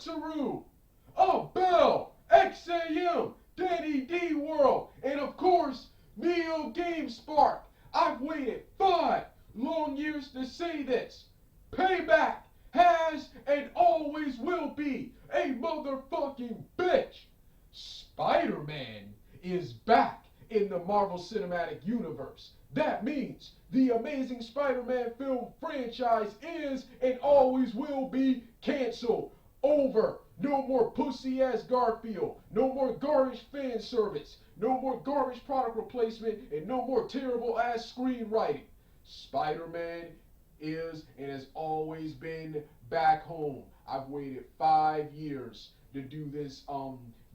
Nazaru, Abel, XAM, Danny D World, and of course, Neo Game Spark. I've waited 5 long years to say this. Payback has and always will be a motherfucking bitch. Spider-Man is back in the Marvel Cinematic Universe. That means the Amazing Spider-Man film franchise is and always will be canceled. Over. No more pussy-ass Garfield. No more garbage fan service. No more garbage product replacement. And no more terrible-ass screenwriting. Spider-Man is and has always been back home. I've waited 5 years to do this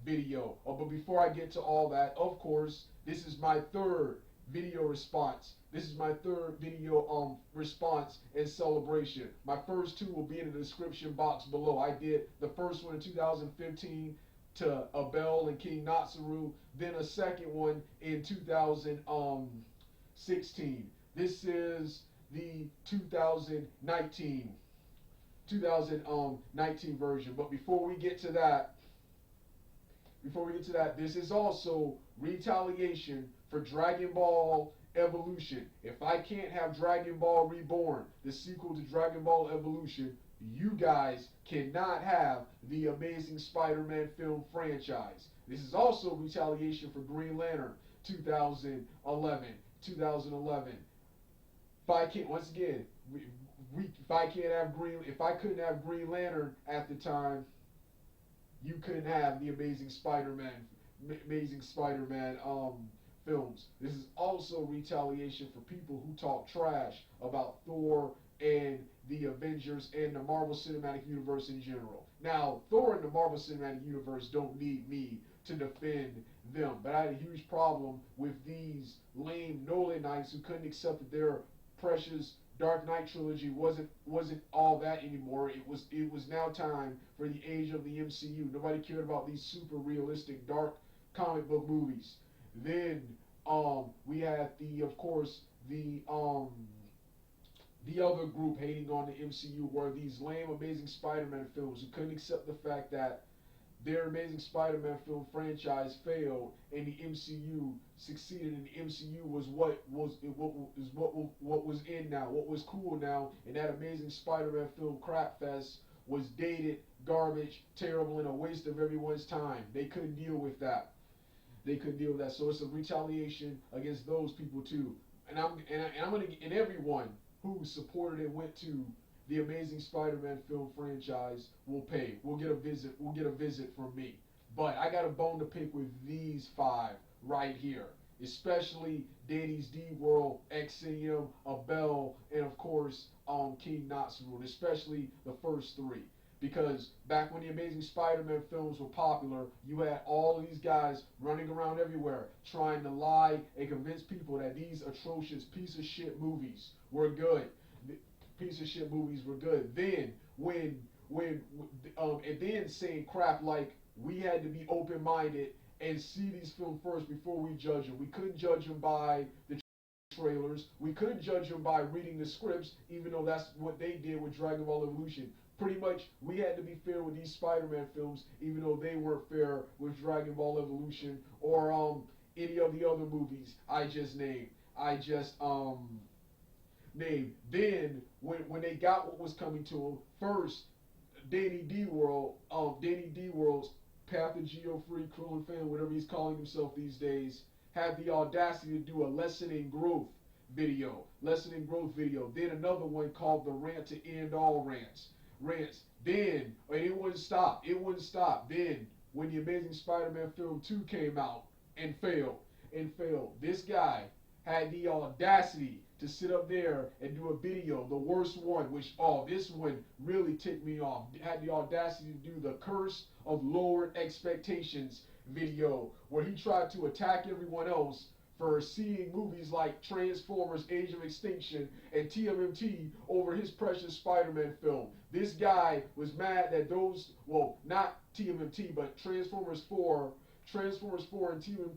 video. But before I get to all that, of course, this is my third video response. This is my third video response and celebration. My first two will be in the description box below. I did the first one in 2015 to Abel and King Nazaru, then a second one in 2016. This is the 2019 version. But before we get to that, this is also retaliation for Dragon Ball Evolution. If I can't have Dragon Ball Reborn, the sequel to Dragon Ball Evolution, you guys cannot have the Amazing Spider-Man film franchise. This is also retaliation for Green Lantern 2011. If I can't, once again, if I couldn't have Green Lantern at the time, you couldn't have the Amazing Spider-Man films. This is also retaliation for people who talk trash about Thor and the Avengers and the Marvel Cinematic Universe in general. Now, Thor and the Marvel Cinematic Universe don't need me to defend them, but I had a huge problem with these lame Nolanites who couldn't accept that their precious Dark Knight trilogy wasn't all that anymore. It was now time for the age of the MCU. Nobody cared about these super realistic dark comic book movies. Then we had of course the other group hating on the MCU were these lame Amazing Spider-Man films who couldn't accept the fact that their Amazing Spider-Man film franchise failed and the MCU succeeded, and the MCU was what was in now, what was cool now, and that Amazing Spider-Man film crapfest was dated, garbage, terrible, and a waste of everyone's time. They couldn't deal with that. So it's a retaliation against those people too. And I'm gonna, and everyone who supported and went to the Amazing Spider-Man film franchise will pay. We'll get a visit from me. But I got a bone to pick with these 5 right here, especially Danny's D World, XAM, Abel, and of course King Nazaru, especially the first 3. Because back when the Amazing Spider-Man films were popular, you had all these guys running around everywhere trying to lie and convince people that these atrocious piece of shit movies were good. Then and then saying crap like we had to be open-minded and see these films first before we judge them. We couldn't judge them by the trailers. We couldn't judge them by reading the scripts, even though that's what they did with Dragon Ball Evolution. Pretty much, we had to be fair with these Spider-Man films, even though they weren't fair with Dragon Ball Evolution or any of the other movies I just named. Then when they got what was coming to them, first Danny D World's Path to Geo-Free Krillin fan, whatever he's calling himself these days, had the audacity to do a lesson in growth video. Then another one called the Rant to End All Rants. Then, and it wouldn't stop. Then, when the Amazing Spider-Man film 2 came out and failed, this guy had the audacity to sit up there and do a video, the worst one, this one really ticked me off. Had the audacity to do the Curse of Lowered Expectations video, where he tried to attack everyone else for seeing movies like Transformers Age of Extinction and TMNT over his precious Spider-Man film. This guy was mad that those, well, not TMNT, but Transformers 4 and TMNT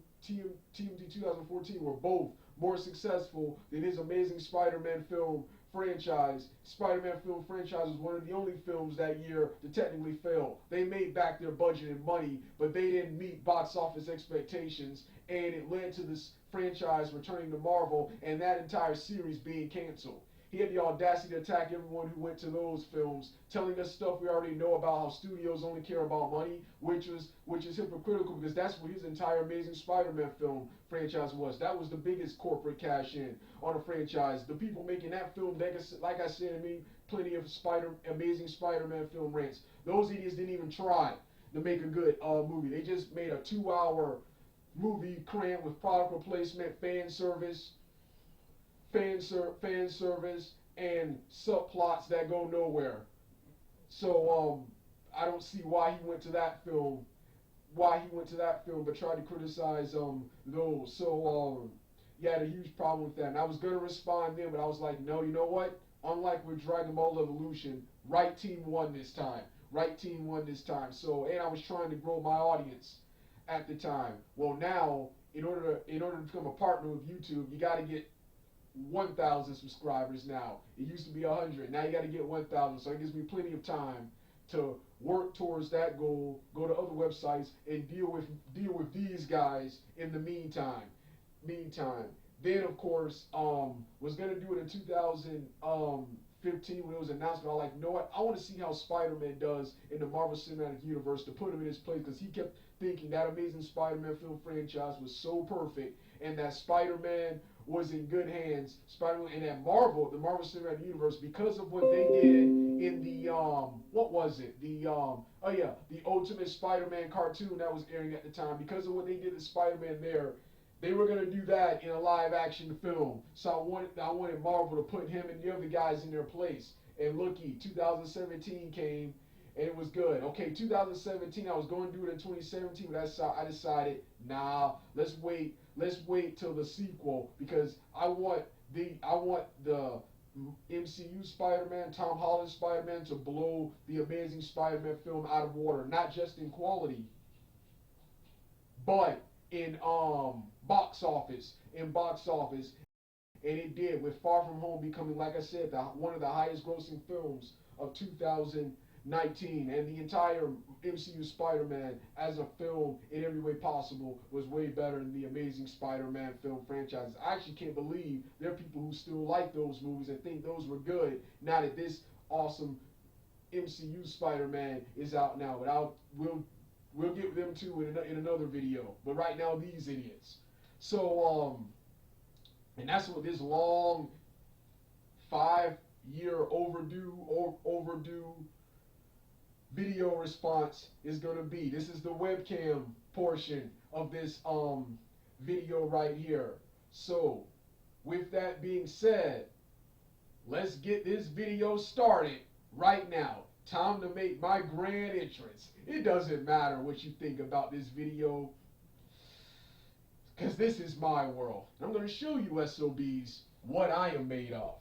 2014 were both more successful than his Amazing Spider-Man film franchise, Spider-Man film franchise was one of the only films that year to technically fail. They made back their budget and money, but they didn't meet box office expectations, and it led to this franchise returning to Marvel and that entire series being canceled. He had the audacity to attack everyone who went to those films, telling us stuff we already know about how studios only care about money, which is hypocritical because that's what his entire Amazing Spider-Man film franchise was. That was the biggest corporate cash in on a franchise. The people making that film, like I said, I mean, plenty of Amazing Spider-Man film rants. Those idiots didn't even try to make a good movie. They just made a 2-hour movie crammed with product replacement, fan service, and subplots that go nowhere. So I don't see why he went to that film. But tried to criticize those. So yeah, I had a huge problem with that. And I was gonna respond then, but I was like, no, you know what? Unlike with Dragon Ball Evolution, right team won this time. Right team won this time. So, and I was trying to grow my audience at the time. Well, now in order to become a partner with YouTube, you got to get 1,000 subscribers now. It used to be 100. Now you got to get 1,000. So it gives me plenty of time to work towards that goal, go to other websites, and deal with these guys in the meantime. Then of course, was gonna do it in 2015 when it was announced. But I was like, you know what? I want to see how Spider-Man does in the Marvel Cinematic Universe to put him in his place, because he kept thinking that Amazing Spider-Man film franchise was so perfect and that Spider-Man was in good hands. Spider-Man and that the Marvel Cinematic Universe, because of what they did in the what was it? The Ultimate Spider-Man cartoon that was airing at the time. Because of what they did to Spider-Man there, they were gonna do that in a live-action film. So I wanted Marvel to put him and the other guys in their place. And looky, 2017 came, and it was good. Okay, 2017, I was going to do it in 2017, but I decided, nah, let's wait till the sequel, because I want the MCU Spider-Man, Tom Holland Spider-Man, to blow the Amazing Spider-Man film out of water, not just in quality, but in box office, and it did, with Far From Home becoming, like I said, one of the highest grossing films of 2019, and the entire MCU Spider-Man as a film in every way possible was way better than the Amazing Spider-Man film franchise. I actually can't believe there are people who still like those movies and think those were good now that this awesome MCU Spider-Man is out now. But we'll get them too in another video. But right now, these idiots. So and that's what this long 5-year overdue video response is going to be. This is the webcam portion of this video right here. So with that being said, let's get this video started right now. Time to make my grand entrance. It doesn't matter what you think about this video, because this is my world. I'm going to show you SOBs what I am made of.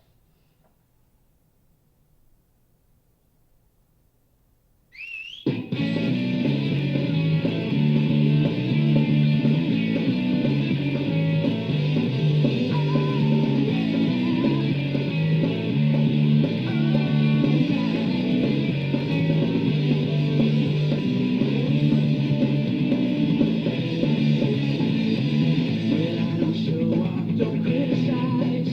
Don't criticize.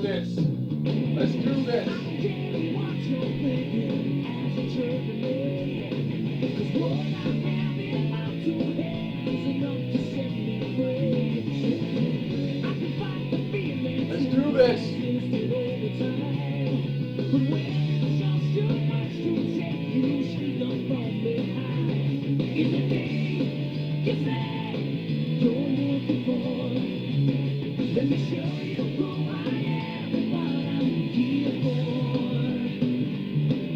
this. Let's do this. Let's do this. Let me show you who I am and what I'm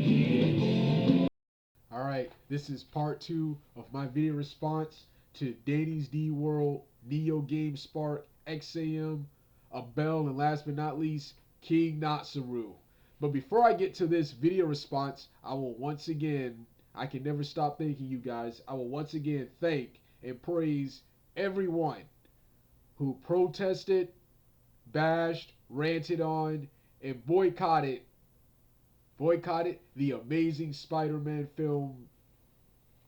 here for. Alright, this is part 2 of my video response to Danny's D World, Neo Game Spark, XAM, Abel, and last but not least, King Nazaru. But before I get to this video response, I will once again, I can never stop thanking you guys, I will once again thank and praise everyone who protested, bashed, ranted on, and boycotted the Amazing Spider-Man film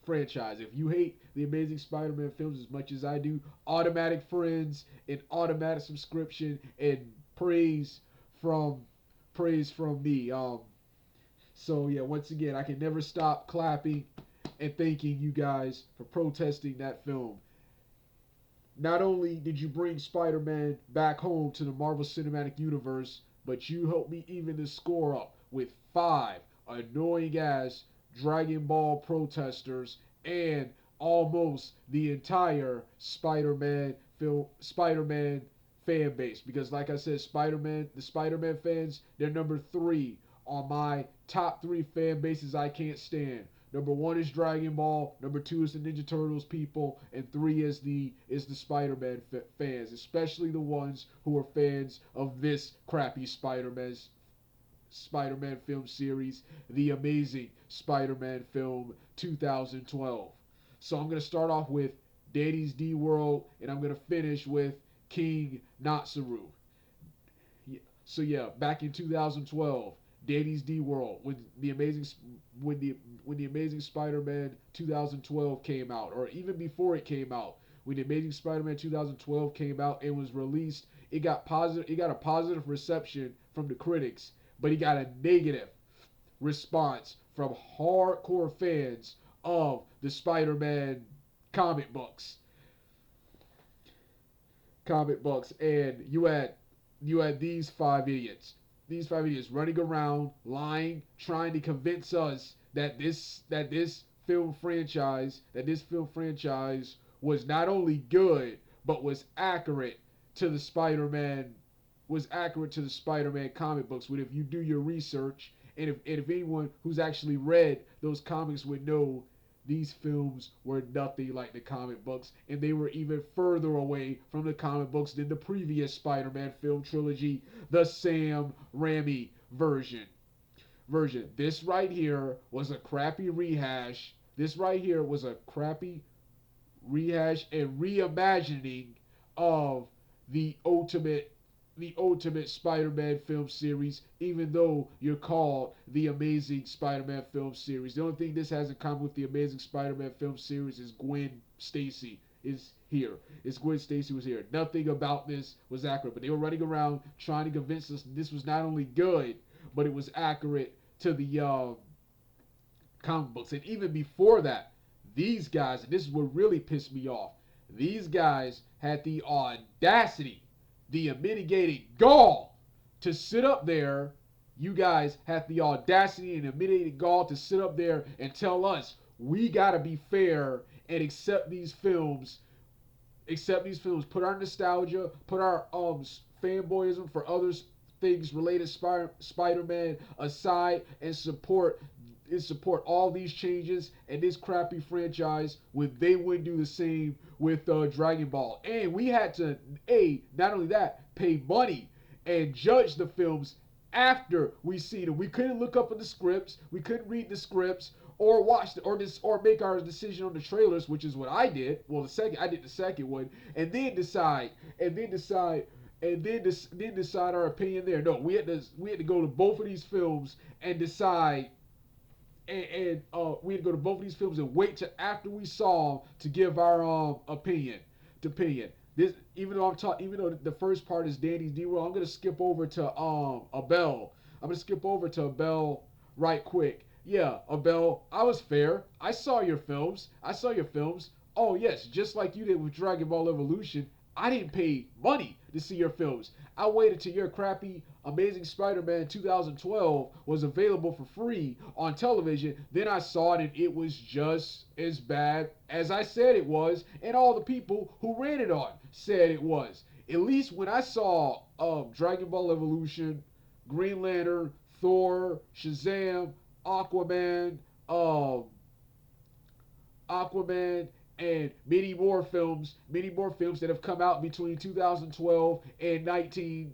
franchise. If you hate the Amazing Spider-Man films as much as I do, automatic friends and automatic subscription and praise from me. So yeah, once again, I can never stop clapping and thanking you guys for protesting that film. Not only did you bring Spider-Man back home to the Marvel Cinematic Universe, but you helped me even the score up with 5 annoying-ass Dragon Ball protesters and almost the entire Spider-Man fan base. Because like I said, the Spider-Man fans, they're number 3 on my top 3 fan bases I can't stand. Number 1 is Dragon Ball, number 2 is the Ninja Turtles people, and 3 is the Spider-Man fans, especially the ones who are fans of this crappy Spider-Man film series, The Amazing Spider-Man film 2012. So I'm going to start off with Danny's D World, and I'm going to finish with King Nazaru. So yeah, back in 2012, Danny's D World, when the Amazing Spider-Man 2012 came out, or even before it came out, when the Amazing Spider-Man 2012 came out and was released, it got a positive reception from the critics, but it got a negative response from hardcore fans of the Spider-Man comic books. And you had these 5 idiots. These 5 idiots running around, lying, trying to convince us that this film franchise was not only good, but was accurate to the Spider-Man comic books. But if you do your research, and if anyone who's actually read those comics would know, these films were nothing like the comic books, and they were even further away from the comic books than the previous Spider-Man film trilogy, the Sam Raimi version. This right here was a crappy rehash. And reimagining of the ultimate Spider-Man film series, even though you're called the Amazing Spider-Man film series. The only thing this has in common with the Amazing Spider-Man film series is Gwen Stacy is here. Gwen Stacy was here. Nothing about this was accurate, but they were running around trying to convince us this was not only good, but it was accurate to the comic books. And even before that, these guys, and this is what really pissed me off, these guys had the audacity, the unmitigated gall to sit up there. You guys had the audacity and unmitigated gall to sit up there and tell us we gotta be fair and accept these films, put our nostalgia, put our fanboyism for other things related Spider-Man aside, and support all these changes and this crappy franchise when they wouldn't do the same with Dragon Ball. And we had to, not only that, pay money and judge the films after we see them. We couldn't look up in the scripts, we couldn't read the scripts, or watch or make our decision on the trailers, which is what I did. Well, I did the second one, and then decide our opinion there. No, we had to go to both of these films and decide. And we had to go to both of these films and wait till after we saw them to give our opinion. this, even though I'm talking, even though the first part is Danny D. World, I'm gonna skip over to Abel. I'm gonna skip over to Abel right quick. Yeah, Abel, I was fair. I saw your films. I saw your films. Oh yes, just like you did with Dragon Ball Evolution. I didn't pay money to see your films. I waited till your crappy Amazing Spider-Man 2012 was available for free on television. Then I saw it and it was just as bad as I said it was, and all the people who ran it on said it was. At least when I saw Dragon Ball Evolution, Green Lantern, Thor, Shazam, Aquaman, um, Aquaman, and many more films that have come out between 2012 and 19.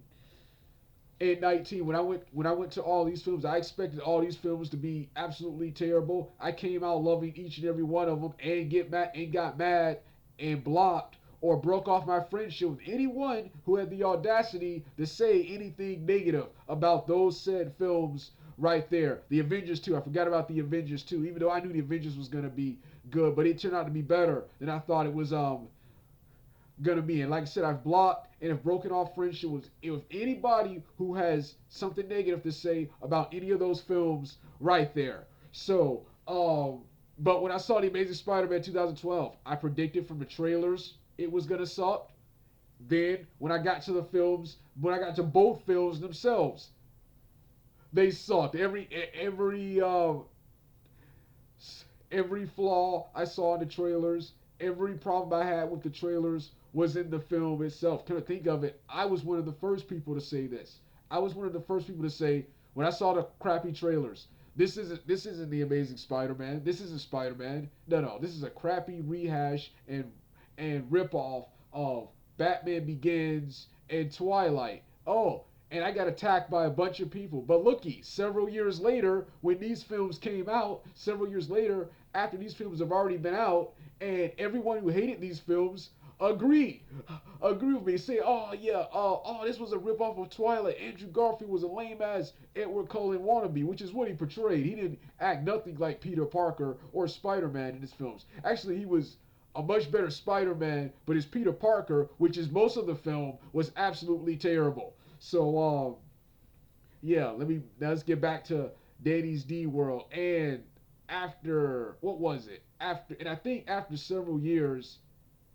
When I went to all these films, I expected all these films to be absolutely terrible. I came out loving each and every one of them, and got mad and blocked or broke off my friendship with anyone who had the audacity to say anything negative about those said films right there. The Avengers 2, I forgot about the Avengers 2, even though I knew the Avengers was gonna be good, but it turned out to be better than I thought it was gonna be. And like I said, I've blocked and have broken off friendship with anybody who has something negative to say about any of those films right there. So, but when I saw the Amazing Spider-Man 2012, I predicted from the trailers it was gonna suck. Then when I got to the films, when I got to both films themselves, they sucked. Every flaw I saw in the trailers, every problem I had with the trailers was in the film itself. Come to think of it, I was one of the first people to say this. I was one of the first people to say when I saw the crappy trailers, this isn't the Amazing Spider-Man. This isn't Spider-Man. No, this is a crappy rehash and ripoff of Batman Begins and Twilight. Oh, and I got attacked by a bunch of people. But looky, several years later, when these films came out, several years later, after these films have already been out, and everyone who hated these films agreed with me, say, oh yeah, this was a ripoff of Twilight. Andrew Garfield was a lame ass Edward Cullen wannabe, which is what he portrayed. He didn't act nothing like Peter Parker or Spider-Man in his films. Actually, he was a much better Spider-Man, but his Peter Parker, which is most of the film, was absolutely terrible. So yeah, let's get back to Danny's D World. And after what was it? I think after several years,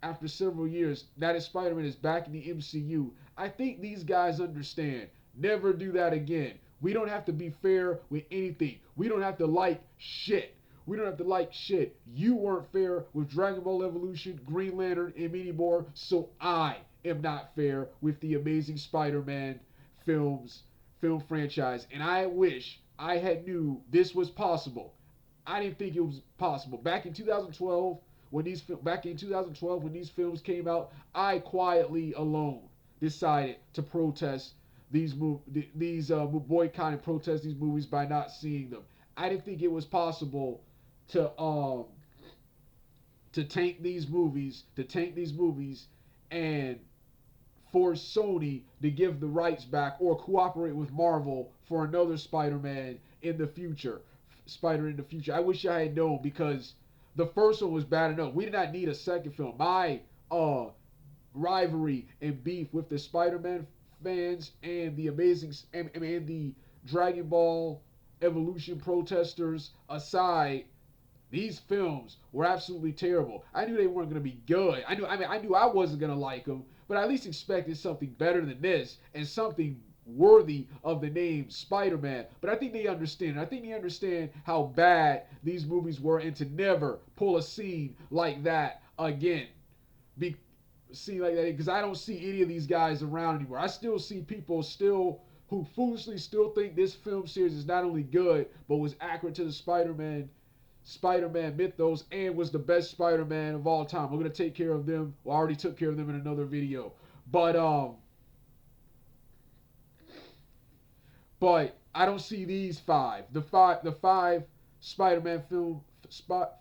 now that Spider-Man is back in the MCU, I think these guys understand. Never do that again. We don't have to be fair with anything. We don't have to like shit. We don't have to like shit. You weren't fair with Dragon Ball Evolution, Green Lantern, and many more, so I am not fair with the Amazing Spider-Man film franchise. And I wish I had knew this was possible. I didn't think it was possible. Back in 2012 when these films came out, I quietly alone decided to protest boycott and protest these movies by not seeing them. I didn't think it was possible to to tank these movies and force Sony to give the rights back or cooperate with Marvel for another Spider-Man in the future. Spider in the future. I wish I had known because the first one was bad enough. We did not need a second film. My rivalry and beef with the Spider-Man fans and the and the Dragon Ball Evolution protesters aside, these films were absolutely terrible. I knew they weren't going to be good. I knew I wasn't going to like them, but I at least expected something better than this and something worthy of the name Spider-Man. But I think they understand. I think they understand how bad these movies were and to never pull a scene like that again. Be scene like that because I don't see any of these guys around anymore. I still see people who foolishly still think this film series is not only good but was accurate to the Spider-Man mythos and was the best Spider-Man of all time. I'm gonna take care of them. Well, I already took care of them in another video. But I don't see these five. The five Spider-Man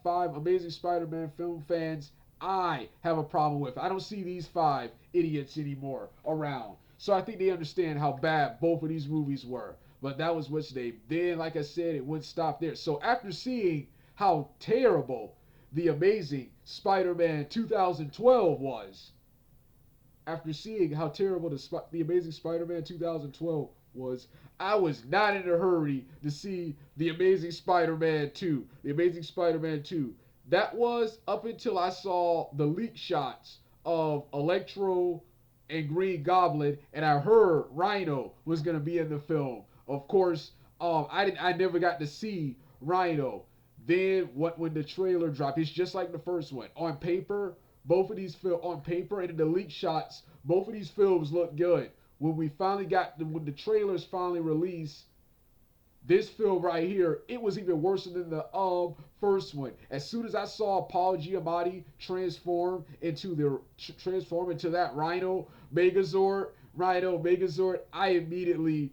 five Amazing Spider-Man film fans I have a problem with. I don't see these five idiots anymore around. So I think they understand how bad both of these movies were. But that was what's they. Then, like I said, it wouldn't stop there. So after seeing how terrible the Amazing Spider-Man 2012 was, after seeing how terrible the Amazing Spider-Man 2012 was, I was not in a hurry to see the Amazing Spider-Man 2. The Amazing Spider-Man 2. That was up until I saw the leak shots of Electro and Green Goblin, and I heard Rhino was gonna be in the film. Of course, I never got to see Rhino. Then when the trailer dropped, it's just like the first one. On paper, both of these on paper and in the leak shots, both of these films look good. When the trailers finally released, this film right here, it was even worse than the first one. As soon as I saw Paul Giamatti transform into that Rhino Megazord, I immediately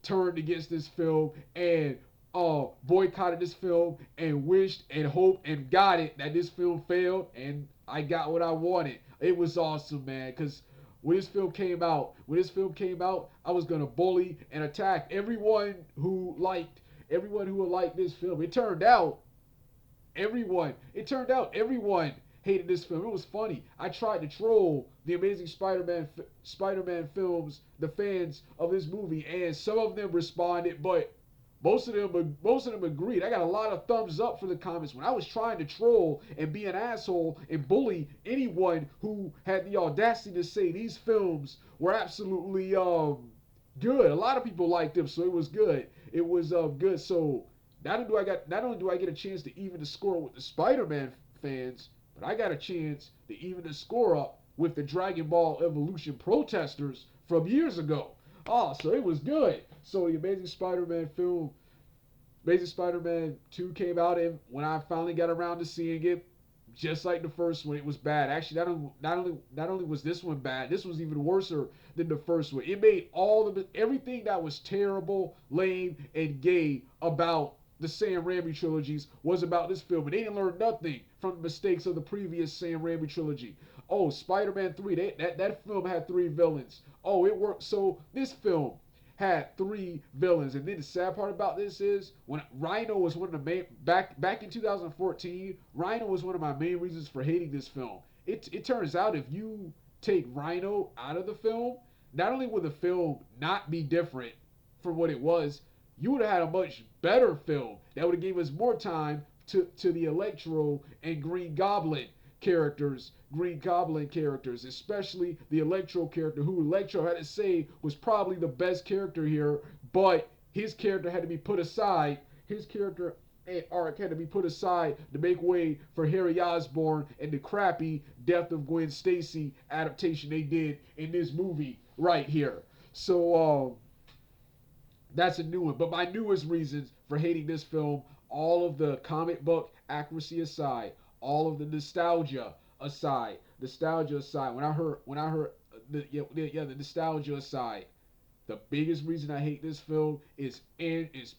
turned against this film and boycotted this film and wished and hoped and got it that this film failed, and I got what I wanted. It was awesome, man, because when this film came out, I was gonna bully and attack everyone who liked this film. It turned out everyone hated this film. It was funny. I tried to troll the Amazing Spider-Man films, the fans of this movie, and some of them responded, but most of them agreed. I got a lot of thumbs up for the comments when I was trying to troll and be an asshole and bully anyone who had the audacity to say these films were absolutely good. A lot of people liked them, so it was good. It was good. So not only do I get a chance to even the score with the Spider-Man fans, but I got a chance to even the score up with the Dragon Ball Evolution protesters from years ago. Oh, so it was good. So the Amazing Spider-Man 2 came out, and when I finally got around to seeing it, just like the first one, it was bad. Actually, not only was this one bad, this was even worse than the first one. It made everything that was terrible, lame, and gay about the Sam Raimi trilogies was about this film, and they didn't learn nothing from the mistakes of the previous Sam Raimi trilogy. Oh, Spider-Man 3, that film had 3 villains. Oh, it worked. So this film had 3 villains, and then the sad part about this is when Rhino was one of the main back in 2014. Rhino was one of my main reasons for hating this film. It turns out if you take Rhino out of the film, not only will the film not be different from what it was, you would have had a much better film that would have gave us more time to the Electro and Green Goblin characters, especially the Electro character, who Electro had to say was probably the best character here, but his character had to be put aside. His character and arc had to be put aside to make way for Harry Osborn and the crappy Death of Gwen Stacy adaptation they did in this movie right here. So that's a new one. But my newest reasons for hating this film, all of the comic book accuracy aside, all of the nostalgia aside, the nostalgia aside, the biggest reason I hate this film is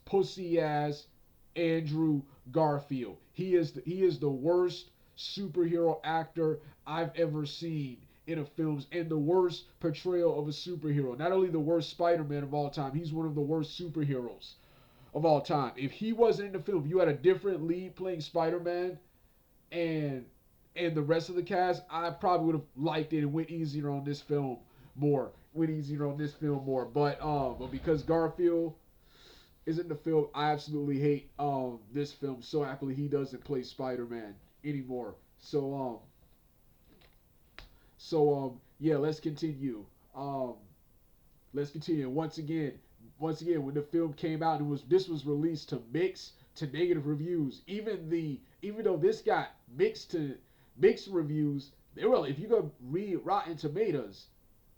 pussy ass Andrew Garfield. He is the worst superhero actor I've ever seen in a film, and the worst portrayal of a superhero. Not only the worst Spider-Man of all time, he's one of the worst superheroes of all time. If he wasn't in the film, you had a different lead playing Spider-Man, and the rest of the cast, I probably would have liked it and went easier on this film more. But because Garfield is in the film, I absolutely hate this film. So happily he doesn't play Spider-Man anymore. Yeah, let's continue. Once again, when the film came out, this was released to mixed to negative reviews. Even though this got mixed reviews, if you go read Rotten Tomatoes,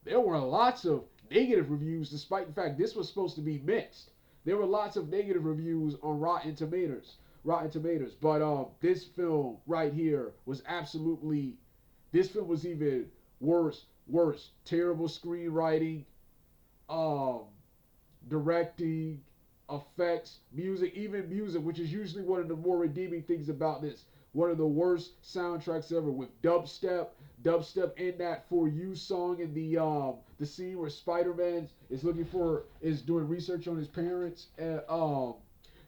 there were lots of negative reviews, despite the fact this was supposed to be mixed. There were lots of negative reviews on Rotten Tomatoes. But this film right here was absolutely. This film was even worse. Terrible screenwriting, directing, effects, music, which is usually one of the more redeeming things about this. One of the worst soundtracks ever, with dubstep in that For You song in the scene where Spider-Man is doing research on his parents,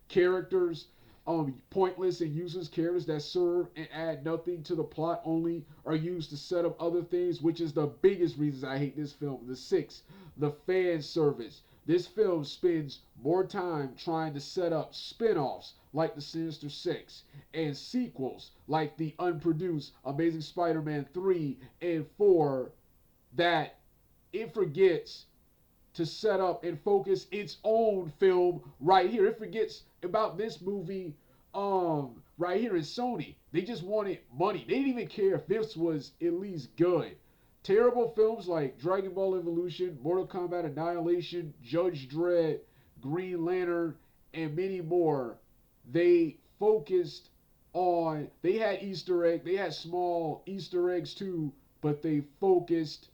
characters, Pointless and useless characters that serve and add nothing to the plot only are used to set up other things, which is the biggest reasons I hate this film. The six, the fan service. This film spends more time trying to set up spin-offs like the Sinister Six and sequels like the unproduced Amazing Spider-Man 3 and 4 that it forgets to set up and focus its own film right here. It forgets about this movie right here in Sony. They just wanted money. They didn't even care if this was at least good. Terrible films like Dragon Ball Evolution, Mortal Kombat Annihilation, Judge Dredd, Green Lantern, and many more. They focused on they had Easter egg, they had small Easter eggs too, but they focused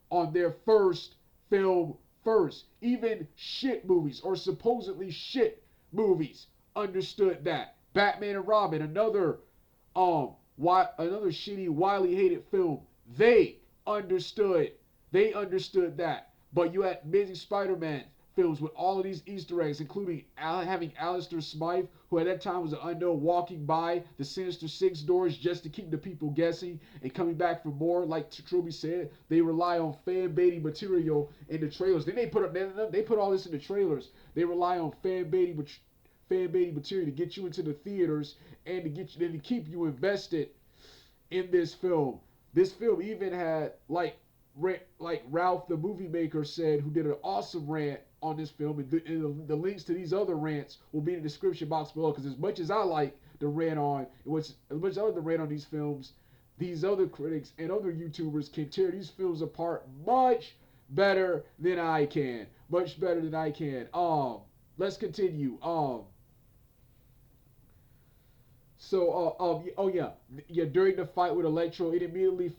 on their first film first. Even shit movies or supposedly shit movies understood that. Batman and Robin, another shitty, widely hated film. They understood. They understood that. But you had Amazing Spider-Man films with all of these Easter eggs, including having Alistair Smythe, who at that time was an unknown, walking by the Sinister Six doors just to keep the people guessing and coming back for more. Like Truby said, they rely on fan baiting material in the trailers. Then they put all this in the trailers. They rely on fan baiting material to get you into the theaters and to keep you invested in this film. This film even had like Ralph the movie maker said, who did an awesome rant on this film, and the links to these other rants will be in the description box below. Because as much as I like the rant on, as much as I like the rant on these films, these other critics and other YouTubers can tear these films apart much better than I can. Much better than I can. Let's continue. Oh yeah, yeah. During the fight with Electro, it immediately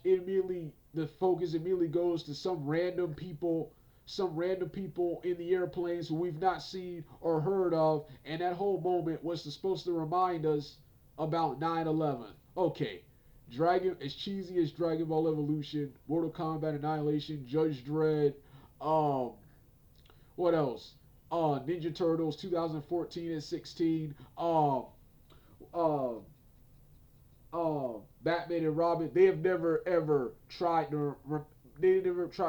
immediately the focus immediately goes to some random people in the airplanes who we've not seen or heard of, and that whole moment was supposed to remind us about 9/11. Okay, Dragon as cheesy as Dragon Ball Evolution, Mortal Kombat Annihilation, Judge Dredd, um, what else? Ninja Turtles 2014 and 16, uh, Batman and Robin, they have never ever tried to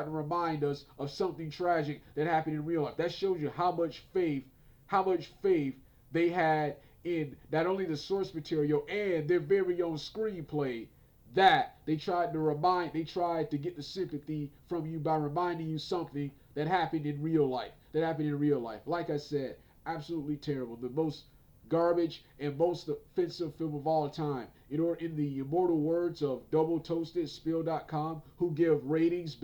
remind us of something tragic that happened in real life. That shows you how much faith they had in not only the source material and their very own screenplay. That they tried to get the sympathy from you by reminding you something that happened in real life. Like I said, absolutely terrible. The most garbage and most offensive film of all time. In the immortal words of Double Toasted Spill.com, who give ratings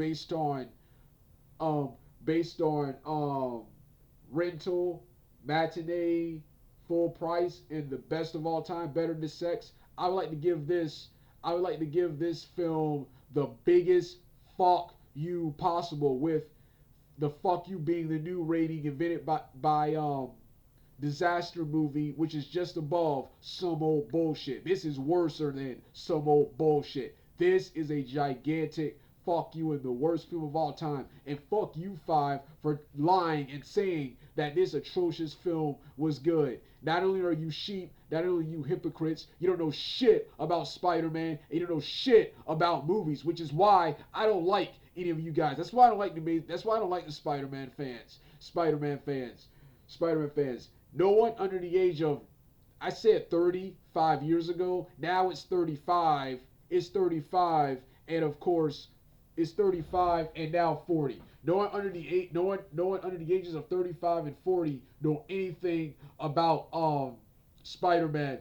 um based on rental, matinee, full price, and the best of all time, Better Than Sex. I would like to give this I would like to give this film the biggest fuck you possible, with the fuck you being the new rating invented by disaster movie, which is just above some old bullshit. This is worse than some old bullshit. This is a gigantic fuck you and the worst film of all time. And fuck you, Five, for lying and saying that this atrocious film was good. Not only are you sheep, not only are you hypocrites, you don't know shit about Spider-Man, and you don't know shit about movies, which is why I don't like any of you guys. That's why I don't like the Spider-Man fans. Spider-Man fans. No one under the age of, I said 35 years ago. Now it's 35. It's 35, and of course, it's 35 and now 40. No one under the ages of 35 and 40 know anything about Spider-Man,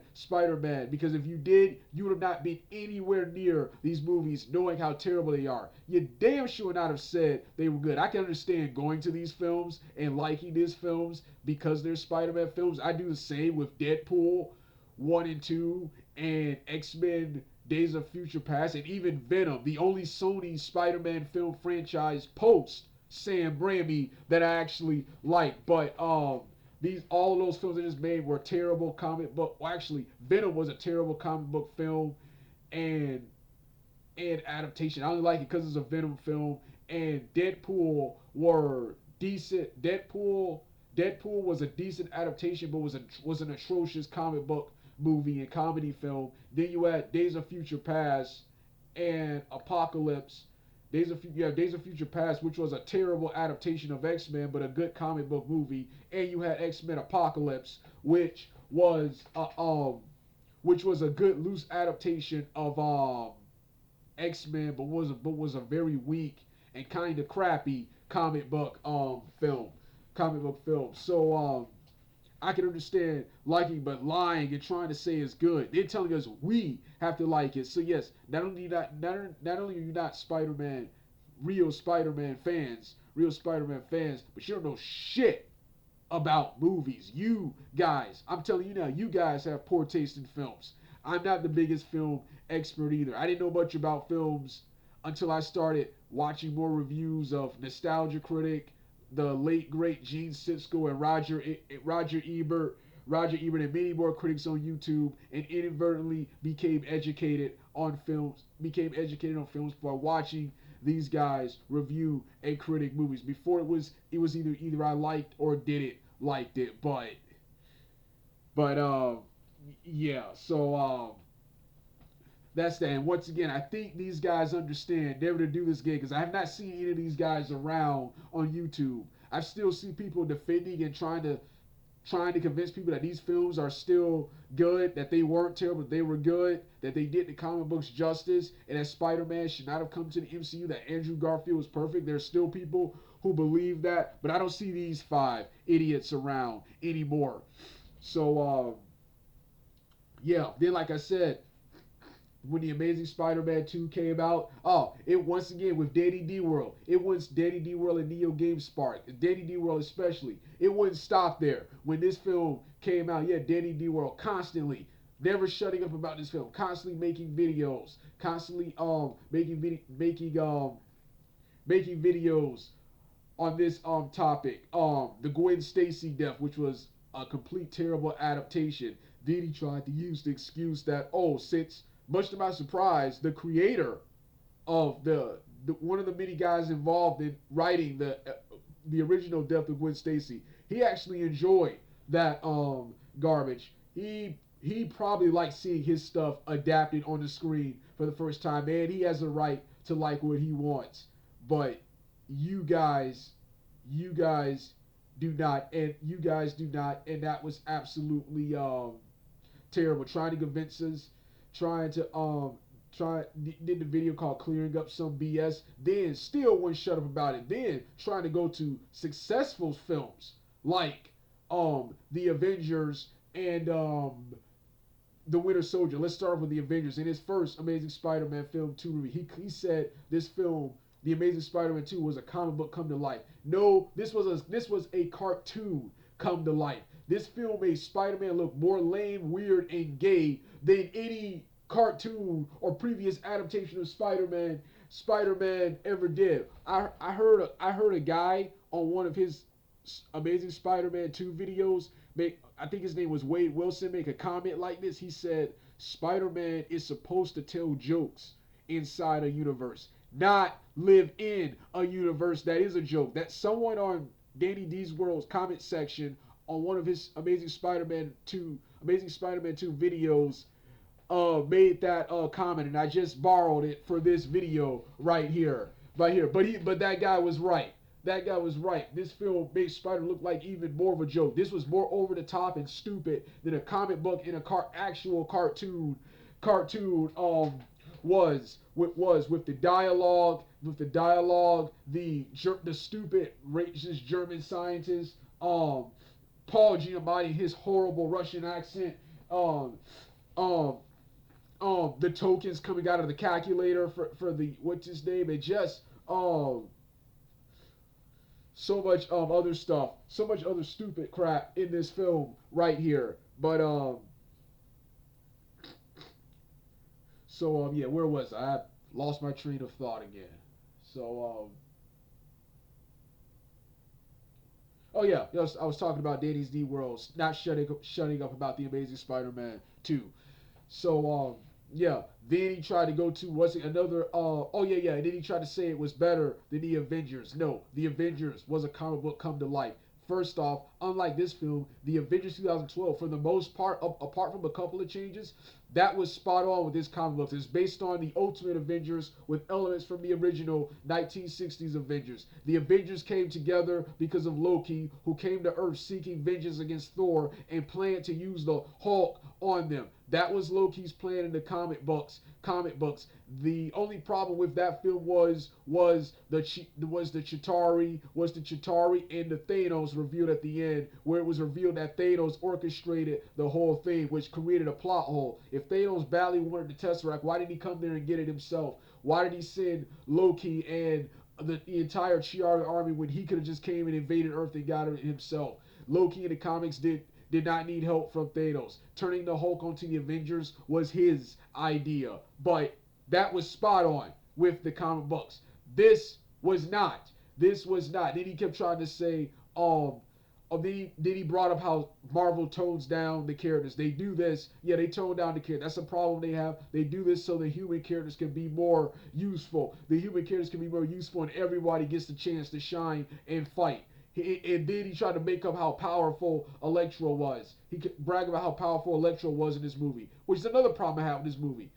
because if you did, you would have not been anywhere near these movies knowing how terrible they are. You damn sure would not have said they were good. I can understand going to these films and liking these films because they're Spider-Man films. I do the same with Deadpool 1 and 2 and X-Men Days of Future Past, and even Venom, the only Sony Spider-Man film franchise post Sam Raimi that I actually like. But these all of those films I just made were terrible comic book. Well, actually, Venom was a terrible comic book film and adaptation. I only like it because it's a Venom film. And Deadpool were decent. Deadpool Deadpool was a decent adaptation, but was an atrocious comic book movie and comedy film. Then you had Days of Future Past and Apocalypse. Days of Future Past, which was a terrible adaptation of X Men, but a good comic book movie. And you had X Men Apocalypse, which was a good loose adaptation of X Men, but was a very weak and kind of crappy film. Comic book film. So I can understand liking, but lying and trying to say it's good. They're telling us we have to like it. So yes, not only are you not Spider-Man, real Spider-Man fans, but you don't know shit about movies. You guys, I'm telling you now, you guys have poor taste in films. I'm not the biggest film expert either. I didn't know much about films until I started watching more reviews of Nostalgia Critic, the late great Gene Siskel and Roger Ebert, and many more critics on YouTube, and inadvertently became educated on films by watching these guys review and critic movies. Before it was either I liked or didn't liked it, but yeah. So that's that. And once again, I think these guys understand never to do this again because I have not seen any of these guys around on YouTube. I still see people defending and trying to convince people that these films are still good, that they weren't terrible, they were good, that they did the comic books justice, and that Spider-Man should not have come to the MCU, that Andrew Garfield was perfect. There's still people who believe that, but I don't see these five idiots around anymore. So, yeah. Then, like I said, when the Amazing Spider-Man 2 came out, it once again with Danny D World. It was Danny D World and Neo Game Spark. Danny D World especially. It wouldn't stop there. When this film came out, yeah, Danny D World constantly, never shutting up about this film, constantly making videos, constantly making videos on this topic. The Gwen Stacy death, which was a complete terrible adaptation. Then he tried to use the excuse that, since much to my surprise, the creator of the one of the many guys involved in writing the original Death of Gwen Stacy, he actually enjoyed that garbage. He probably liked seeing his stuff adapted on the screen for the first time, and he has a right to like what he wants. But you guys do not, and that was absolutely terrible. Trying to convince us, did the video called Clearing Up Some BS, then still wouldn't shut up about it. Then trying to go to successful films like the Avengers and the Winter Soldier. Let's start with the Avengers. In his first Amazing Spider-Man film 2 review, he said this film, The Amazing Spider-Man 2, was a comic book come to life. No, this was a cartoon come to life. This film made Spider-Man look more lame, weird, and gay than any cartoon or previous adaptation of Spider-Man ever did. I heard a guy on one of his Amazing Spider-Man 2 videos I think his name was Wade Wilson, make a comment like this. He said Spider-Man is supposed to tell jokes inside a universe, not live in a universe that is a joke. That someone on Danny D's World's comment section on one of his Amazing Spider-Man 2 videos made that comment, and I just borrowed it for this video right here. But that guy was right. This film made Spider look like even more of a joke. This was more over the top and stupid than a comic book and actual cartoon was with the dialogue, the stupid racist German scientist, Paul Giamatti, his horrible Russian accent, the tokens coming out of the calculator for the what's his name, and just so much other stuff, so much other stupid crap in this film right here. But yeah, where was I? I lost my train of thought again. So oh yeah, yes, I was talking about Danny's D World not shutting up about the Amazing Spider-Man 2. So yeah, then he tried to go to another and then he tried to say it was better than the Avengers. No, the Avengers was a comic book come to life. First off, unlike this film, the Avengers 2012, for the most part, apart from a couple of changes, that was spot on with this comic book. It's based on the Ultimate Avengers with elements from the original 1960s Avengers. The Avengers came together because of Loki, who came to Earth seeking vengeance against Thor and planned to use the Hulk on them. That was Loki's plan in the comic books. The only problem with that film was the Chitauri and the Thanos revealed at the end, where it was revealed that Thanos orchestrated the whole thing, which created a plot hole. If Thanos badly wanted the Tesseract, why didn't he come there and get it himself? Why did he send Loki and the entire Chitauri army when he could have just came and invaded Earth and got it himself? Loki in the comics did not need help from Thanos. Turning the Hulk onto the Avengers was his idea, but that was spot on with the comic books. This was not. Then he kept trying to say, then he brought up how Marvel tones down the characters. They do this, yeah, they tone down the characters. That's a problem they have. They do this so the human characters can be more useful. The human characters can be more useful, and everybody gets the chance to shine and fight. And then he tried to make up how powerful Electro was. He could brag about how powerful Electro was in this movie, which is another problem I have with this movie.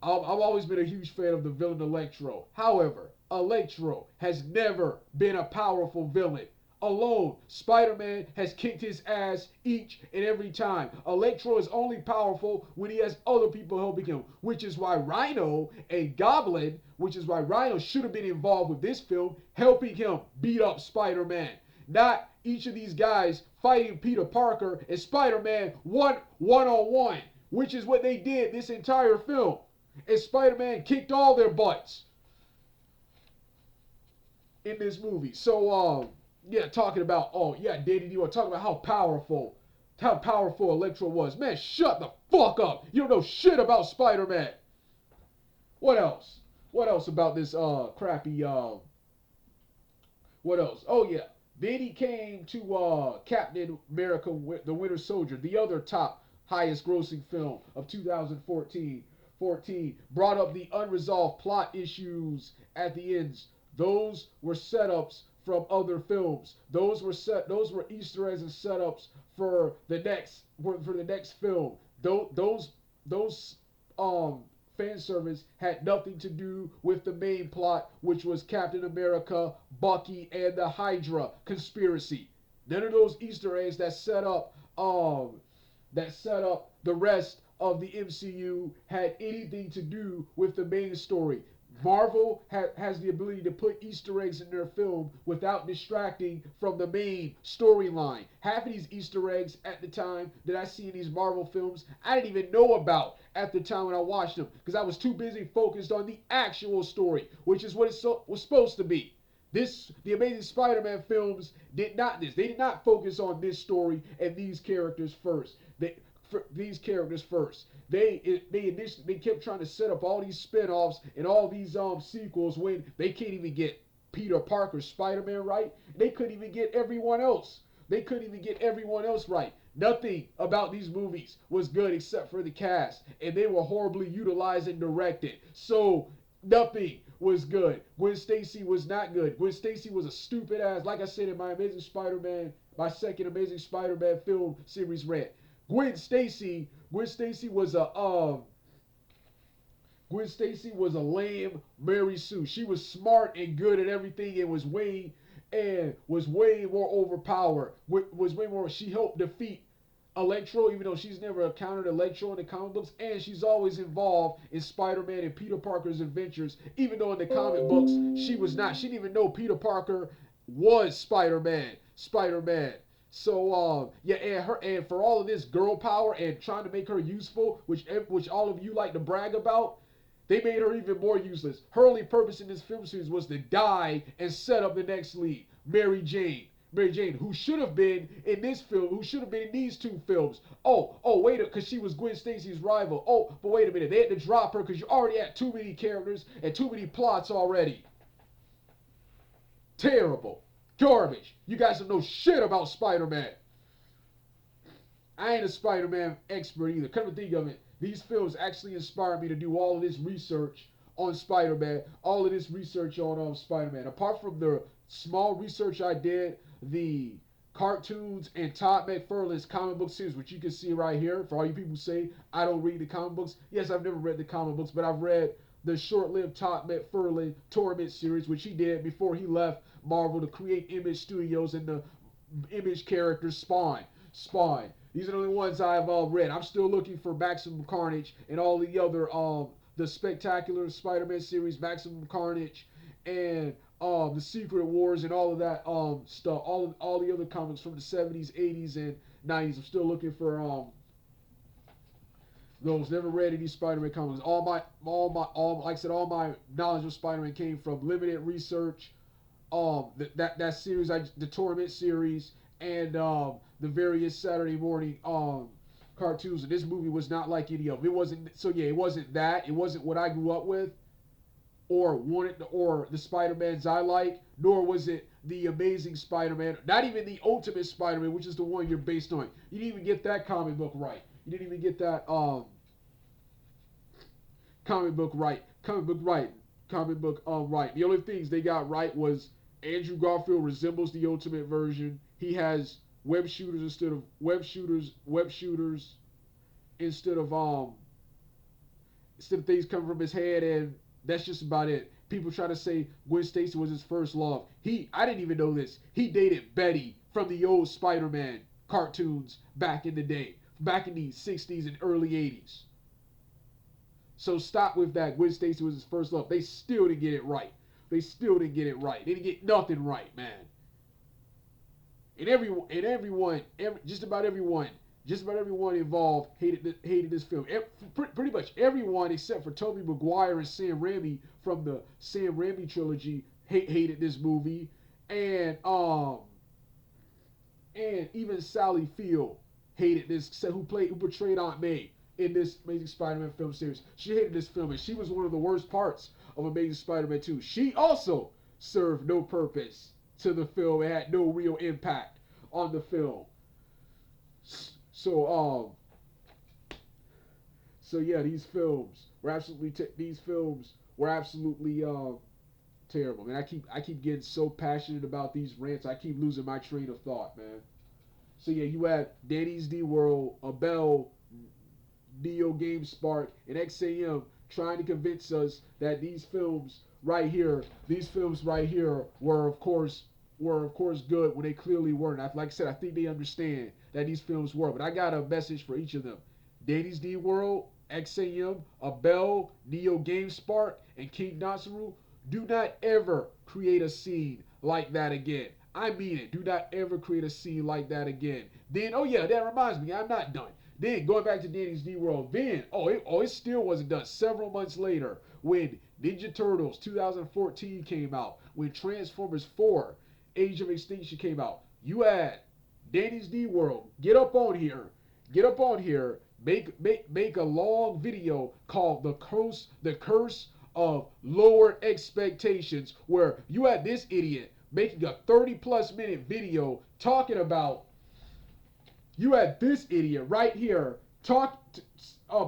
I've always been a huge fan of the villain Electro. However, Electro has never been a powerful villain. Alone, Spider-Man has kicked his ass each and every time. Electro is only powerful when he has other people helping him, which is why Rhino and Goblin, which is why Rhino should have been involved with this film, helping him beat up Spider-Man. Not each of these guys fighting Peter Parker and Spider-Man one-on-one, which is what they did this entire film. And Spider-Man kicked all their butts in this movie. So, yeah, talking about, Danny D, talking about how powerful Electro was. Man, shut the fuck up. You don't know shit about Spider-Man. What else? What else about this crappy what else? Oh yeah. Then he came to Captain America the Winter Soldier, the other top highest grossing film of 2014. Brought up the unresolved plot issues at the ends. Those were setups from other films. Those were Easter eggs and setups for the next film. Those fan service had nothing to do with the main plot, which was Captain America, Bucky, and the Hydra conspiracy. None of those Easter eggs that set up the rest of the MCU had anything to do with the main story. Marvel has the ability to put Easter eggs in their film without distracting from the main storyline. Half of these Easter eggs at the time that I see in these Marvel films, I didn't even know about at the time when I watched them because I was too busy focused on the actual story, which is what it was supposed to be. The Amazing Spider-Man films did not focus on this story and these characters first. They kept trying to set up all these spin-offs and all these sequels when they can't even get Peter Parker Spider-Man right. They couldn't even get everyone else. Right. Nothing about these movies was good except for the cast, and they were horribly utilized and directed. So nothing was good. Gwen Stacy was not good. Gwen Stacy was a stupid ass. Like I said in my second Amazing Spider-Man film series rant. Gwen Stacy was a lame Mary Sue. She was smart and good at everything and was way more overpowered. She helped defeat Electro, even though she's never encountered Electro in the comic books, and she's always involved in Spider-Man and Peter Parker's adventures, even though in the comic books she was not. She didn't even know Peter Parker was Spider-Man. So and for all of this girl power and trying to make her useful, which all of you like to brag about, they made her even more useless. Her only purpose in this film series was to die and set up the next lead, Mary Jane, who should have been in this film, who should have been in these two films. Wait, because she was Gwen Stacy's rival. But wait a minute, they had to drop her because you already had too many characters and too many plots already. Terrible. Garbage. You guys don't know shit about Spider-Man. I ain't a Spider-Man expert either. Come to think of it, these films actually inspired me to do all of this research on Spider-Man, all of this research on Spider-Man. Apart from the small research I did the cartoons and Todd McFarlane's comic book series, which you can see right here. For all you people who say I don't read the comic books, yes, I've never read the comic books, but I've read the short-lived Todd McFarlane Torment series, which he did before he left Marvel to create Image Studios and the Image character Spawn. Spawn. These are the only ones I've read. I'm still looking for Maximum Carnage and all the other the Spectacular Spider-Man series, Maximum Carnage, and the Secret Wars and all of that stuff. All the other comics from the 70s, 80s, and 90s. I'm still looking for those. Never read any Spider-Man comics. Like I said, all my knowledge of Spider-Man came from limited research. That series, the Torment series, and the various Saturday morning cartoons. And this movie was not like any of them. It wasn't. So yeah, it wasn't that. It wasn't what I grew up with, or the Spider-Mans I like. Nor was it the Amazing Spider-Man. Not even the Ultimate Spider-Man, which is the one you're based on. You didn't even get that comic book right. You didn't even get that comic book right. The only things they got right was Andrew Garfield resembles the Ultimate version. He has web shooters instead of things coming from his head, and that's just about it. People try to say Gwen Stacy was his first love. I didn't even know this. He dated Betty from the old Spider-Man cartoons back in the day, back in the 60s and early 80s. So stop with that. Gwen Stacy was his first love. They still didn't get it right. They didn't get nothing right, man. And just about everyone involved hated this film. Pretty much everyone except for Tobey Maguire and Sam Raimi from the Sam Raimi trilogy hated this movie, and even Sally Field hated this. Who portrayed Aunt May in this Amazing Spider-Man film series. She hated this film, and she was one of the worst parts of Amazing Spider-Man 2. She also served no purpose to the film. It had no real impact on the film. So yeah, these films were absolutely terrible. Man, I keep getting so passionate about these rants. I keep losing my train of thought, man. So yeah, you had Danny's D World, Abel, Neo Game Spark, and XAM trying to convince us that these films right here were of course good when they clearly weren't. Like I said, I think they understand that these films were. But I got a message for each of them. Danny's D World, XAM, Abel, Neo Game Spark, and King Nazaru, do not ever create a scene like that again. I mean it. Do not ever create a scene like that again. Then, oh yeah, that reminds me, I'm not done. Then, going back to Danny's D World, then, it still wasn't done. Several months later, when Ninja Turtles 2014 came out, when Transformers 4 Age of Extinction came out, you had Danny's D World get up on here, make a long video called The Curse of Lowered Expectations, where you had this idiot making a 30+ minute video talking about. You had this idiot right here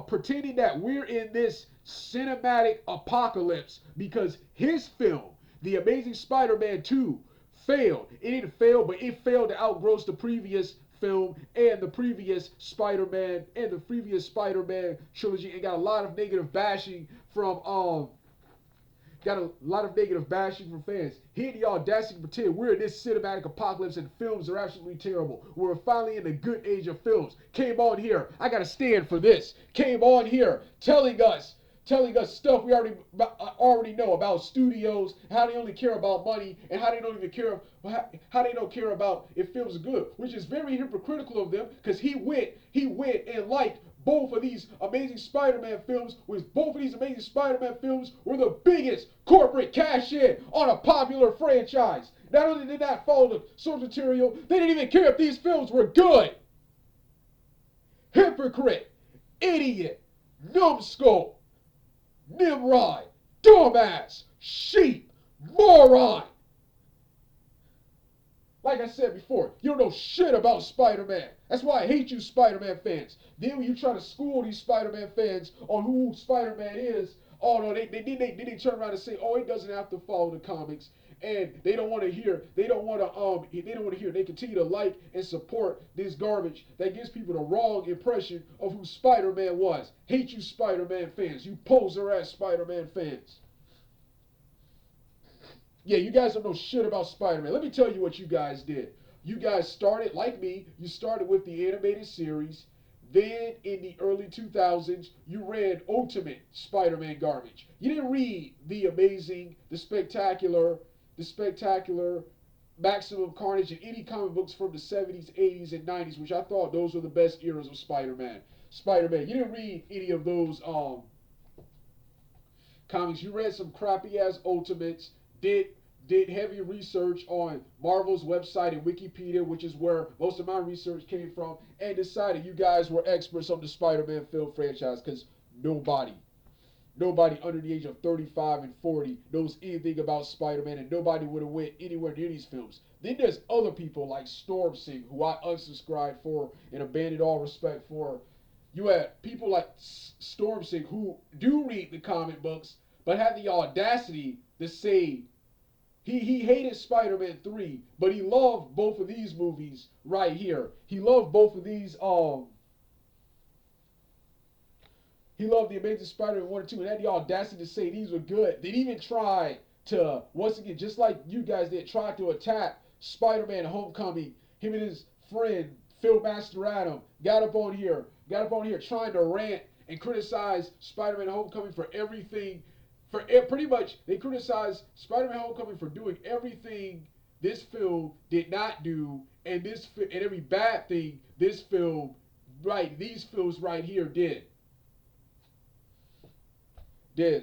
pretending that we're in this cinematic apocalypse because his film, The Amazing Spider-Man 2, failed. It didn't fail, but it failed to outgross the previous film and the previous Spider-Man trilogy, and got a lot of negative bashing from fans. He had the audacity to pretend we're in this cinematic apocalypse and films are absolutely terrible. We're finally in the good age of films. Came on here, I gotta stand for this. Came on here telling us stuff we already know about studios, how they only care about money, and how they don't care about if films are good, which is very hypocritical of them, because he went and liked both of these Amazing Spider-Man films, which both of these Amazing Spider-Man films were the biggest corporate cash in on a popular franchise. Not only did not follow the source material, they didn't even care if these films were good. Hypocrite, idiot, numbskull, Nimrod, dumbass, sheep, moron. Like I said before, you don't know shit about Spider-Man. That's why I hate you Spider-Man fans. Then when you try to school these Spider-Man fans on who Spider-Man is, Oh no, they turn around and say, oh, it doesn't have to follow the comics, and they don't want to hear, they don't want to hear. They continue to like and support this garbage that gives people the wrong impression of who Spider-Man was. Hate you, Spider-Man fans, you poser ass Spider-Man fans. Yeah, you guys don't know shit about Spider-Man. Let me tell you what you guys did. You guys started, like me, you started with the animated series. Then in the early 2000s, you read Ultimate Spider-Man garbage. You didn't read the amazing, the spectacular Maximum Carnage and any comic books from the 70s, 80s, and 90s, which I thought those were the best eras of Spider-Man. Spider-Man. You didn't read any of those comics. You read some crappy ass Ultimates, did did heavy research on Marvel's website and Wikipedia, which is where most of my research came from, and decided you guys were experts on the Spider-Man film franchise because nobody, nobody under the age of 35 and 40 knows anything about Spider-Man, and nobody would have went anywhere near these films. Then there's other people like Storm Singh, who I unsubscribed for and abandoned all respect for. You had people like Storm Singh who do read the comic books, but have the audacity to say he hated Spider-Man 3, but he loved both of these movies right here. He loved both of these he loved the Amazing Spider-Man 1 and 2 and had the audacity to say these were good. They even tried to, once again, just like you guys did, try to attack Spider-Man Homecoming. Him and his friend, Phil Master Adam, got up on here trying to rant and criticize Spider-Man Homecoming for everything. Pretty much, they criticized Spider-Man Homecoming for doing everything this film did not do, and every bad thing this film, right, these films right here did.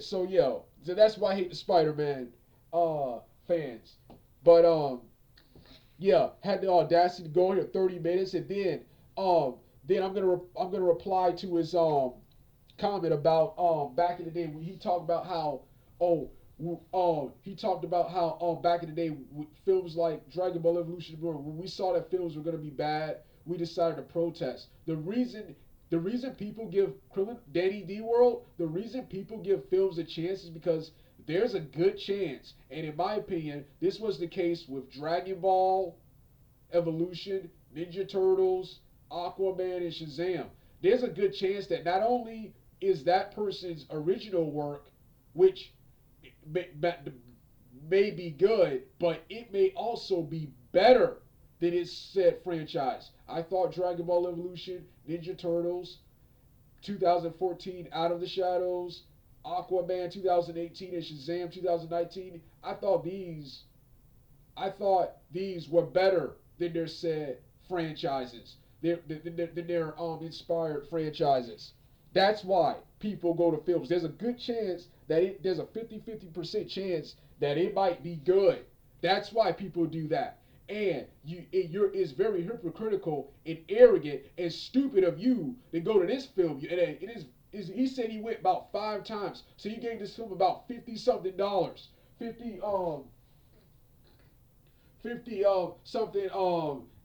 So yo, so that's why I hate the Spider-Man fans. But yeah, had the audacity to go here 30 minutes, and then I'm gonna reply to his comment about back in the day when he talked about how oh he talked about how back in the day with films like Dragon Ball Evolution, when we saw that films were gonna be bad, we decided to protest. The reason people give Danny D World, the reason people give films a chance is because there's a good chance, and in my opinion, this was the case with Dragon Ball Evolution, Ninja Turtles, Aquaman, and Shazam. There's a good chance that not only is that person's original work, which may be good, but it may also be better than its said franchise. I thought Dragon Ball Evolution, Ninja Turtles, 2014, Out of the Shadows, Aquaman 2018, and Shazam 2019. I thought these were better than their said franchises. Their inspired franchises. That's why people go to films. There's a good chance that there's a 50-50% chance that it might be good. That's why people do that. And it's very hypocritical and arrogant and stupid of you to go to this film. And he said he went about 5 times. So he gave this film about 50 something dollars. 50 something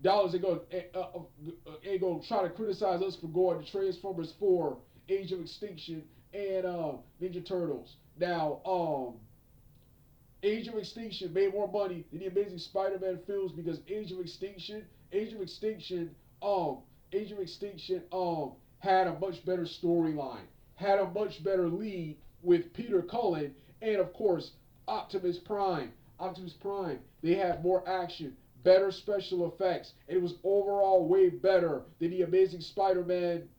dollars and go try to criticize us for going to Transformers 4, Age of Extinction, and Ninja Turtles. Now, Age of Extinction made more money than the Amazing Spider-Man films because Age of Extinction, Age of Extinction, had a much better storyline, had a much better lead with Peter Cullen, and of course Optimus Prime. Optimus Prime. They had more action, better special effects, and it was overall way better than the Amazing Spider-Man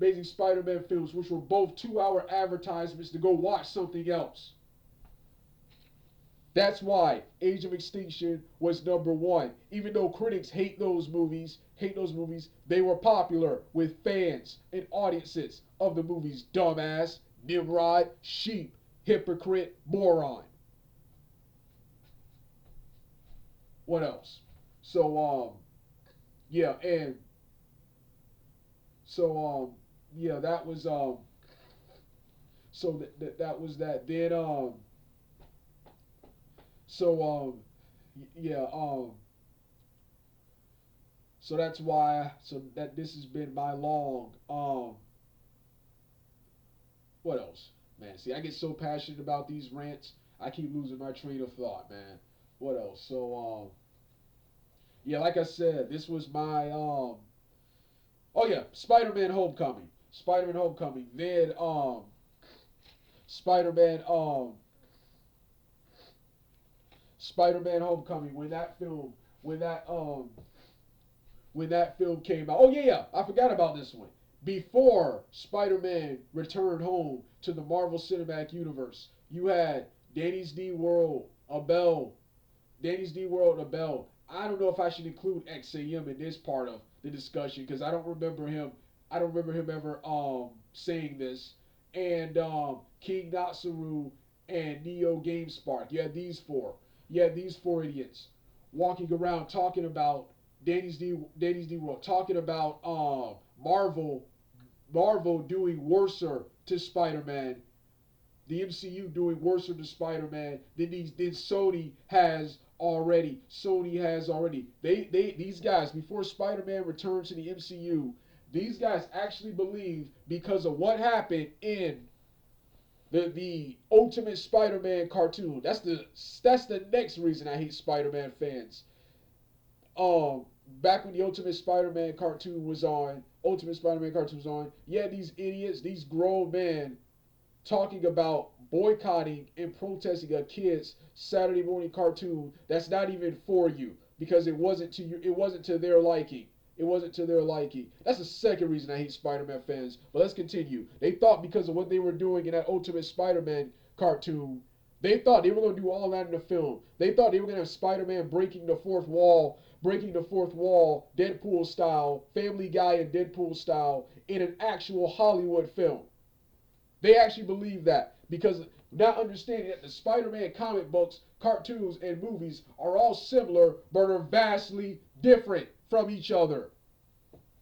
films, which were both 2-hour advertisements to go watch something else. That's why Age of Extinction was number one. Even though critics hate those movies, they were popular with fans and audiences of the movies. Dumbass, Nimrod, sheep, hypocrite, moron. What else? So yeah, and so yeah, that was so that was that. Then so yeah, so that's why, so that this has been my long what else? Man, see, I get so passionate about these rants, I keep losing my train of thought, man. What else? So, yeah, like I said, this was my oh yeah, Spider-Man Homecoming. Spider-Man Homecoming. Then Spider-Man Spider-Man Homecoming when that film when that um when that film came out. Oh yeah, yeah, I forgot about this one. Before Spider-Man returned home to the Marvel Cinematic Universe, you had Danny's D World, Abel, Danny's D World, Abel. I don't know if I should include XAM in this part of the discussion because I don't remember him. I don't remember him ever saying this. And King Nazaru and Neo GameSpark. You had these four. You had these four idiots walking around talking about Danny's D World, talking about Marvel doing worser to Spider-Man, the MCU doing worse to Spider-Man than Sony has already. Sony has already. These guys before Spider-Man returned to the MCU, these guys actually believed because of what happened in the Ultimate Spider-Man cartoon. That's the next reason I hate Spider-Man fans. Um, Back when the Ultimate Spider-Man cartoon was on, yeah, these idiots, these grown men talking about boycotting and protesting a kid's Saturday morning cartoon that's not even for you because it wasn't to their liking. It wasn't to their liking. That's the second reason I hate Spider-Man fans. But let's continue. They thought because of what they were doing in that Ultimate Spider-Man cartoon, they thought they were going to do all that in the film. They thought they were going to have Spider-Man breaking the fourth wall, Deadpool style, Family Guy and Deadpool style, in an actual Hollywood film. They actually believe that because not understanding that the Spider-Man comic books, cartoons, and movies are all similar but are vastly different from each other.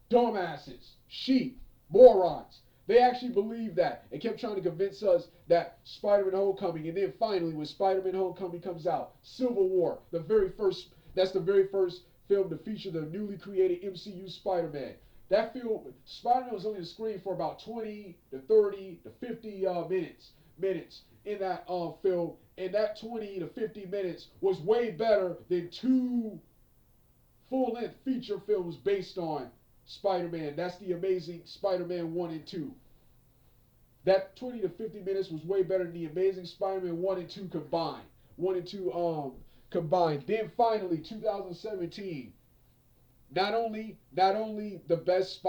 Dumbasses, sheep, morons. They actually believed that and kept trying to convince us that Spider-Man Homecoming, and then finally when Spider-Man Homecoming comes out, Civil War, that's the very first film to feature the newly created MCU Spider-Man. That film, Spider-Man was only on the screen for about 20 to 30 to 50 minutes in that film, and that 20 to 50 minutes was way better than two full-length feature films based on Spider-Man. That's the Amazing Spider-Man 1 and 2. That 20 to 50 minutes was way better than the Amazing Spider-Man 1 and 2 combined. 1 and 2 combined. Then finally 2017, not only the best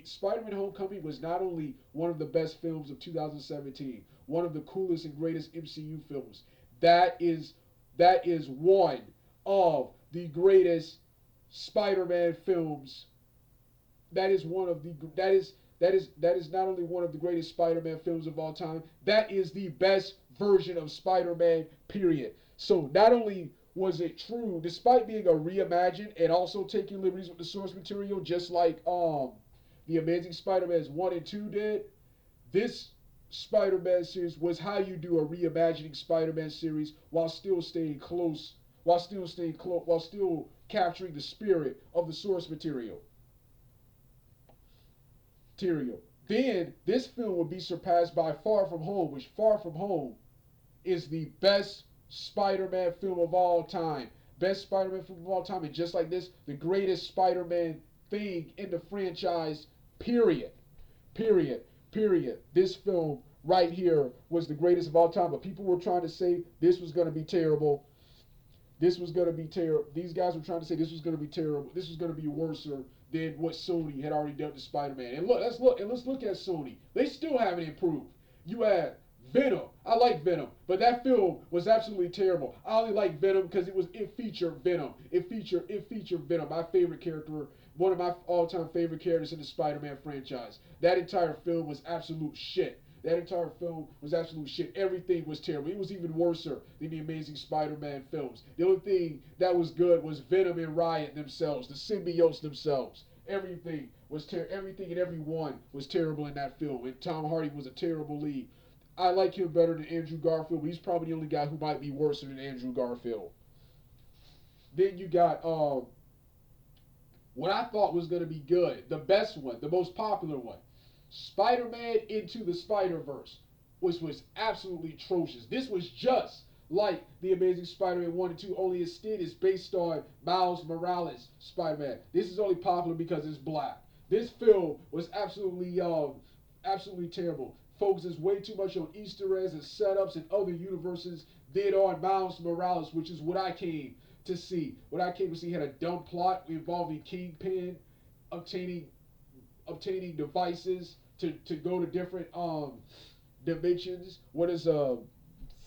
Spider-Man Homecoming was not only one of the best films of 2017, one of the coolest and greatest MCU films. That is that is one of the greatest Spider-Man films. That is not only one of the greatest Spider-Man films of all time. That is the best version of Spider-Man. Period. So not only was it true, despite being a reimagined and also taking liberties with the source material, just like the Amazing Spider-Man's 1 and 2 did, this Spider-Man series was how you do a reimagining Spider-Man series while still capturing the spirit of the source material. Then this film would be surpassed by Far From Home, which Far From Home is the best Spider-Man film of all time. Best Spider-Man film of all time. And just like this, the greatest Spider-Man thing in the franchise, period. Period. Period. This film right here was the greatest of all time. But people were trying to say this was going to be terrible. This was going to be terrible. These guys were trying to say this was going to be terrible. This was going to be worse than what Sony had already done to Spider-Man. And let's look at Sony. They still haven't improved. You had Venom. I like Venom, but that film was absolutely terrible. I only like Venom because it featured Venom. It featured Venom, my favorite character, one of my all-time favorite characters in the Spider-Man franchise. That entire film was absolute shit. That entire film was absolute shit. Everything was terrible. It was even worse than the Amazing Spider-Man films. The only thing that was good was Venom and Riot themselves, the symbiotes themselves. Everything and everyone was terrible in that film. And Tom Hardy was a terrible lead. I like him better than Andrew Garfield, but he's probably the only guy who might be worse than Andrew Garfield. Then you got what I thought was going to be good, the best one, the most popular one, Spider-Man Into the Spider-Verse. was absolutely atrocious. This was just like the Amazing Spider-Man 1 and 2, only instead is based on Miles Morales Spider-Man. This is only popular because it's black. This film was absolutely terrible. Focuses way too much on Easter eggs and setups and other universes than on Miles Morales, which is what I came to see. What I came to see had a dumb plot involving Kingpin obtaining devices to go to different dimensions. What is a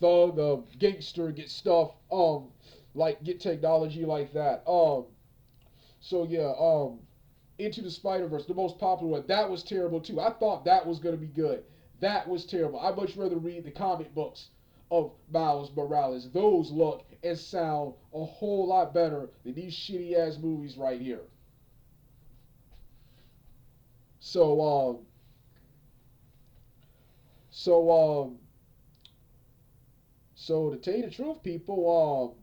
thug, a gangster get stuff like get technology like that. So yeah, Into the Spider Verse, the most popular one, that was terrible too. I thought that was gonna be good. That was terrible. I much rather read the comic books of Miles Morales. Those look and sound a whole lot better than these shitty ass movies right here. So so so to tell you the truth, people,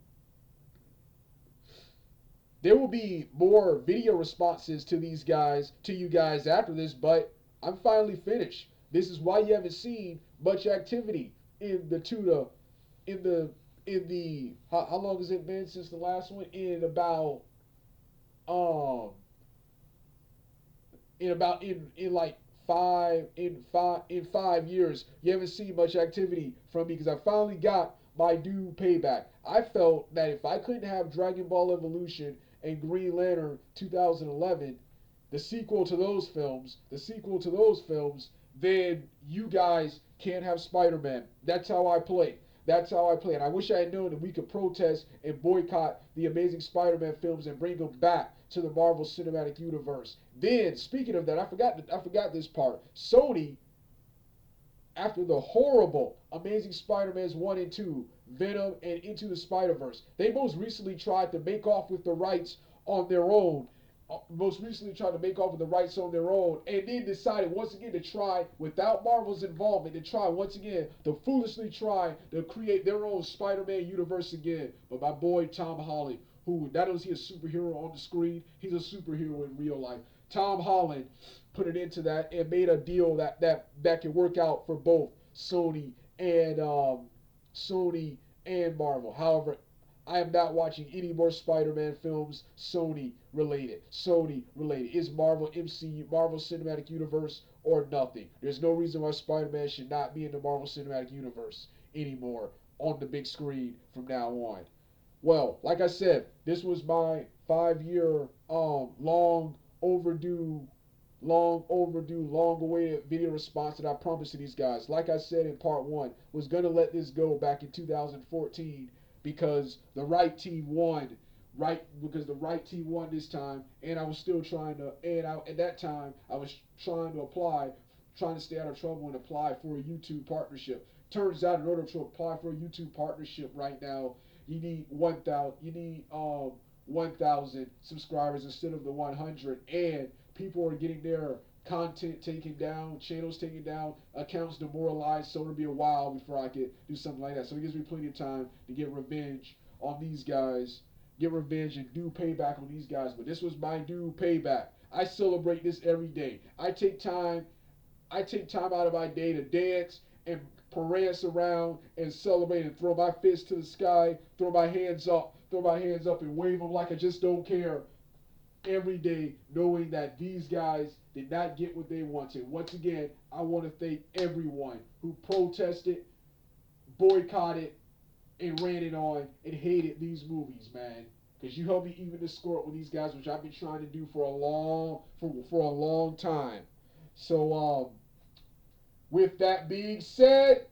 there will be more video responses to these guys, to you guys after this, but I'm finally finished. This is why you haven't seen much activity in the Tuda, in the, how long has it been since the last one? Um, in like 5 years, you haven't seen much activity from me because I finally got my due payback. I felt that if I couldn't have Dragon Ball Evolution and Green Lantern 2011, the sequel to those films, then you guys can't have Spider-Man. That's how I play. That's how I play. And I wish I had known that we could protest and boycott the Amazing Spider-Man films and bring them back to the Marvel Cinematic Universe. Then, speaking of that, I forgot this part. Sony, after the horrible Amazing Spider-Man's 1 and 2, Venom, and Into the Spider-Verse, they most recently tried to make off with the rights on their own. And then decided once again to try, without Marvel's involvement, to try once again to foolishly try to create their own Spider-Man universe again. But my boy Tom Holland, who not only is he a superhero on the screen, he's a superhero in real life. Tom Holland put it into that and made a deal that can work out for both Sony and Sony and Marvel. However, I am not watching any more Spider-Man films Sony related. Sony related. Is Marvel MCU, Marvel Cinematic Universe, or nothing. There's no reason why Spider-Man should not be in the Marvel Cinematic Universe anymore on the big screen from now on. Well, like I said, this was my 5 year long awaited video response that I promised to these guys. Like I said in part one, was gonna let this go back in 2014 because the right team won. Because the right team won this time, and I was still trying to, at that time I was trying to stay out of trouble and apply for a YouTube partnership. Turns out, in order to apply for a YouTube partnership right now, you need 1,000 subscribers instead of the 100, and people are getting their content taken down, channels taken down, accounts demoralized. So it'll be a while before I could do something like that. So it gives me plenty of time to get revenge on these guys, get revenge and do payback on these guys. But this was my due payback. I celebrate this every day. I take time out of my day to dance and prance around and celebrate and throw my fists to the sky, throw my hands up and wave them like I just don't care every day, knowing that these guys did not get what they wanted. Once again, I want to thank everyone who protested, boycotted, and ran it on and hated these movies, man. Because you helped me even the score with these guys, which I've been trying to do for a long time. So, with that being said,